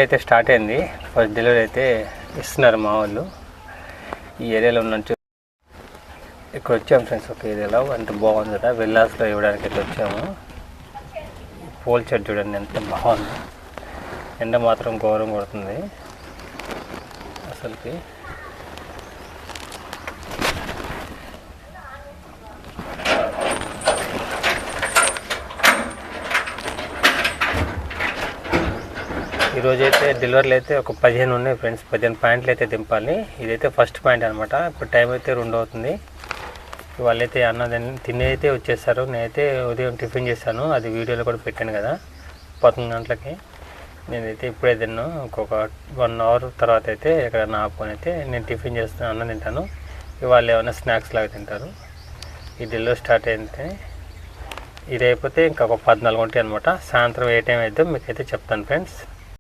అయితే స్టార్ట్ అయింది. First delivery అయితే ఇస్తున్నారు మా వాళ్ళు. ఈ ఏరియాలో ఉన్నట్టు ఇక్కడ వచ్చాము ఫ్రెండ్స్. ఒక ఏరియాలో అంత బాగుంది కదా, విల్లాస్లో ఇవ్వడానికి అయితే వచ్చాము. పూల చెట్టు చూడండి ఎంత బాగుంది. ఎండ మాత్రం ఘోరం కొడుతుంది అసలుకి. ఈరోజైతే డెలివరీలు అయితే ఒక 15 ఉన్నాయి ఫ్రెండ్స్. 15 పాయింట్లు అయితే దింపాలి. ఇదైతే ఫస్ట్ పాయింట్ అనమాట. ఇప్పుడు టైం అయితే 2 అవుతుంది. వాళ్ళైతే తిని అయితే వచ్చేస్తారు. నేనైతే ఉదయం టిఫిన్ చేశాను, అది వీడియోలో కూడా పెట్టాను కదా 11 గంటలకి. నేనైతే ఇప్పుడే తిన్నాను. ఇంకొక 1 అవర్ తర్వాత అయితే ఎక్కడన్నా ఆపుకొని అయితే నేను టిఫిన్ చేస్తాను, అన్నం తింటాను. ఇవాళ ఏమైనా స్నాక్స్ లాగా తింటారు. ఈ డెలివరీ స్టార్ట్ అయితే ఇది అయిపోతే ఇంకొక 14 ఉంటాయి అనమాట. సాయంత్రం ఏ టైం అయితే మీకైతే చెప్తాను ఫ్రెండ్స్.